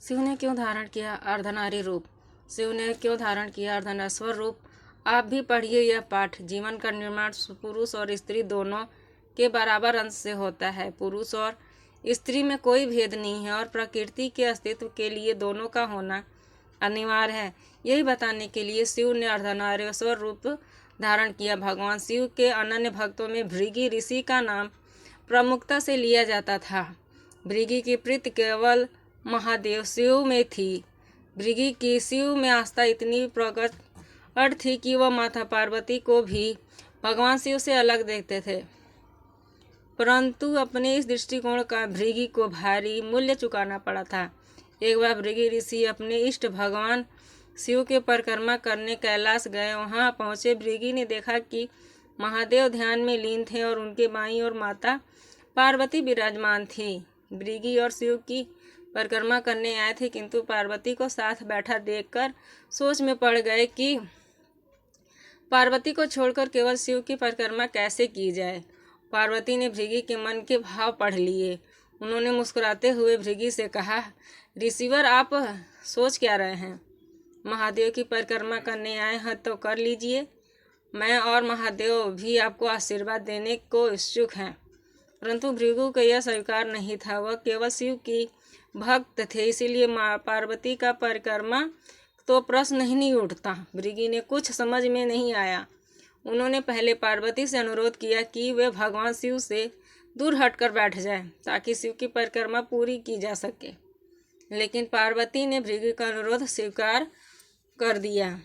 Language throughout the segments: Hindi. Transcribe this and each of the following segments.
शिव ने क्यों धारण किया अर्धनारी रूप? शिव ने क्यों धारण किया अर्धनश्वर रूप? आप भी पढ़िए यह पाठ। जीवन का निर्माण पुरुष और स्त्री दोनों के बराबर अंश से होता है। पुरुष और स्त्री में कोई भेद नहीं है और प्रकृति के अस्तित्व के लिए दोनों का होना अनिवार्य है। यही बताने के लिए शिव ने अर्धनारीश्वर रूप धारण किया। भगवान शिव के अनन्य भक्तों में भृगि ऋषि का नाम प्रमुखता से लिया जाता था। भृगि की प्रीति केवल महादेव शिव में थी। भृगि की शिव में आस्था इतनी प्रकट थी कि वह माता पार्वती को भी भगवान शिव से अलग देखते थे, परंतु अपने इस दृष्टिकोण का भृगि को भारी मूल्य चुकाना पड़ा था। एक बार भृगि ऋषि अपने इष्ट भगवान शिव के परिक्रमा करने कैलाश गए। वहां पहुंचे भृगि ने देखा कि महादेव ध्यान में लीन थे और उनके बाईं ओर माता पार्वती विराजमान थी। भृगि और शिव की परिक्रमा करने आए थे, किंतु पार्वती को साथ बैठा देखकर सोच में पड़ गए कि पार्वती को छोड़कर केवल शिव की परिक्रमा कैसे की जाए। पार्वती ने भृगि के मन के भाव पढ़ लिए। उन्होंने मुस्कुराते हुए भृगि से कहा, ऋषिवर, आप सोच क्या रहे हैं? महादेव की परिक्रमा करने आए हैं तो कर लीजिए। मैं और महादेव भी आपको आशीर्वाद देने को इच्छुक हैं। परंतु भृगु को यह स्वीकार नहीं था। वह केवल शिव की भक्त थे, इसीलिए पार्वती का परिक्रमा तो प्रश्न ही नहीं उठता। भृगि ने कुछ समझ में नहीं आया। उन्होंने पहले पार्वती से अनुरोध किया कि वे भगवान शिव से दूर हटकर बैठ जाएं, ताकि शिव की परिक्रमा पूरी की जा सके। लेकिन पार्वती ने भृगि का अनुरोध स्वीकार कर दिया।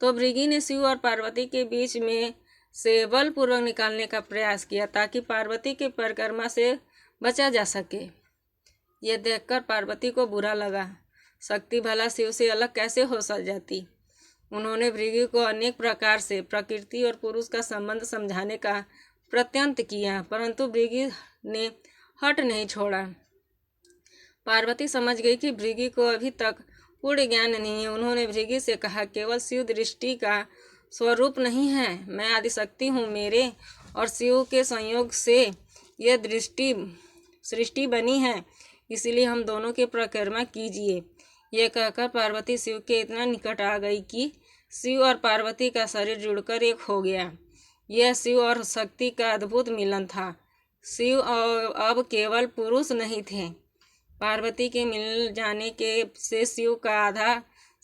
तो भृगि ने शिव और पार्वती के बीच में से बलपूर्वक निकालने का प्रयास किया, ताकि पार्वती के परिक्रमा से बचा जा सके। यह देखकर पार्वती को बुरा लगा। शक्ति भला शिव से अलग कैसे हो जाती। उन्होंने भृगि को अनेक प्रकार से प्रकृति और पुरुष का संबंध समझाने का प्रयत्न किया, परंतु भृगि ने हट नहीं छोड़ा। पार्वती समझ गई कि भृगि को अभी तक पूर्ण ज्ञान नहीं है। उन्होंने भृगि से कहा, केवल शिव दृष्टि का स्वरूप नहीं है, मैं आदिशक्ति हूँ। मेरे और शिव के संयोग से यह सृष्टि बनी है, इसलिए हम दोनों की परिक्रमा कीजिए। यह कहकर पार्वती शिव के इतना निकट आ गई कि शिव और पार्वती का शरीर जुड़कर एक हो गया। यह शिव और शक्ति का अद्भुत मिलन था। शिव अब केवल पुरुष नहीं थे। पार्वती के मिल जाने के से शिव का आधा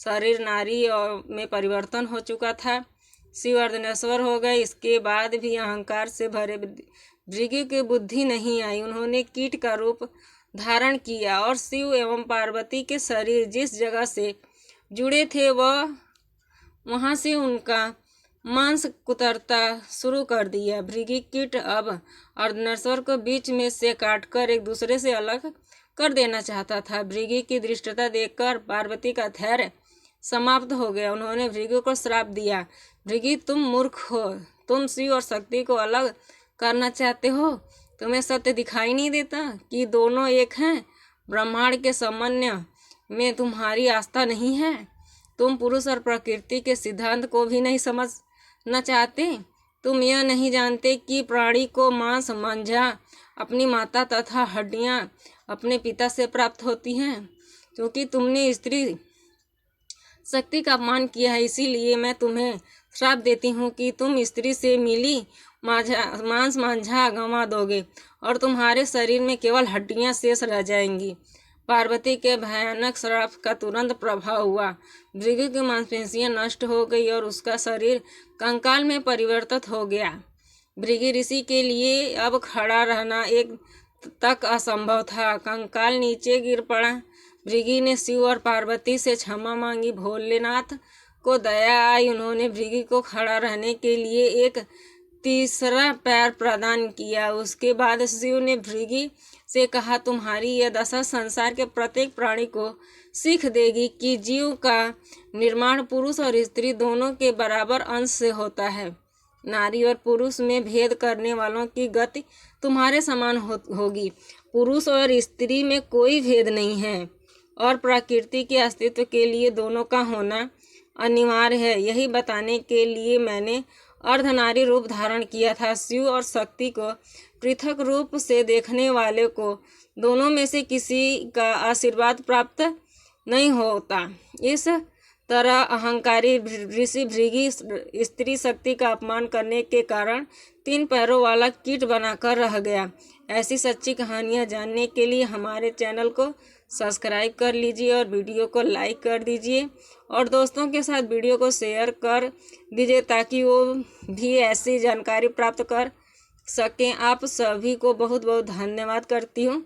शरीर नारी में परिवर्तन हो चुका था। शिव अर्धनेश्वर हो गए। इसके बाद भी अहंकार से भरे भृगि की बुद्धि नहीं आई। उन्होंने कीट का रूप धारण किया और शिव एवं पार्वती के शरीर जिस जगह से जुड़े थे वहां से उनका मांस कुतरता शुरू कर दिया। भृगि कीट अब अर्धनेश्वर को बीच में से काटकर एक दूसरे से अलग कर देना चाहता था। भृगि की दृष्टता देखकर पार्वती का धैर्य समाप्त हो गया। उन्होंने भृगि को श्राप दिया, भृगि, तुम मूर्ख हो। तुम शिव और शक्ति को अलग करना चाहते हो। तुम्हें सत्य दिखाई नहीं देता कि दोनों एक हैं। ब्रह्मांड के समन्वय में तुम्हारी आस्था नहीं है। तुम पुरुष और प्रकृति के सिद्धांत को भी नहीं समझना चाहते। तुम यह नहीं जानते कि प्राणी को मांस मंझा अपनी माता तथा हड्डियां अपने पिता से प्राप्त होती हैं। क्योंकि तुमने स्त्री शक्ति का अपमान किया है, इसीलिए मैं तुम्हें श्राप देती हूँ कि तुम स्त्री से मिली मांस मंझा गंवा दोगे और तुम्हारे शरीर में केवल हड्डियां शेष रह जाएंगी। पार्वती के भयानक श्राप का तुरंत प्रभाव हुआ। भृगु की मांसपेशियां नष्ट हो गई और उसका शरीर कंकाल में परिवर्तित हो गया। भृगि ऋषि के लिए अब खड़ा रहना एक तक असंभव था। कंकाल नीचे गिर पड़ा। भृगि ने शिव और पार्वती से क्षमा मांगी। भोलेनाथ को दया आई। उन्होंने भृगि को खड़ा रहने के लिए एक तीसरा पैर प्रदान किया। उसके बाद शिव ने भृगि से कहा, तुम्हारी यह दशा संसार के प्रत्येक प्राणी को सीख देगी कि जीव का निर्माण पुरुष और स्त्री दोनों के बराबर अंश से होता है। नारी और पुरुष में भेद करने वालों की गति तुम्हारे समान होगी। पुरुष और स्त्री में कोई भेद नहीं है और प्रकृति के अस्तित्व के लिए दोनों का होना अनिवार्य है। यही बताने के लिए मैंने अर्धनारी रूप धारण किया था। शिव और शक्ति को पृथक रूप से देखने वाले को दोनों में से किसी का आशीर्वाद प्राप्त नहीं होता। इस तरह अहंकारी ऋषि भृगु स्त्री शक्ति का अपमान करने के कारण 3 पैरों वाला कीट बनाकर रह गया। ऐसी सच्ची कहानियाँ जानने के लिए हमारे चैनल को सब्सक्राइब कर लीजिए और वीडियो को लाइक कर दीजिए और दोस्तों के साथ वीडियो को शेयर कर दीजिए ताकि वो भी ऐसी जानकारी प्राप्त कर सकें। आप सभी को बहुत बहुत धन्यवाद करती हूँ।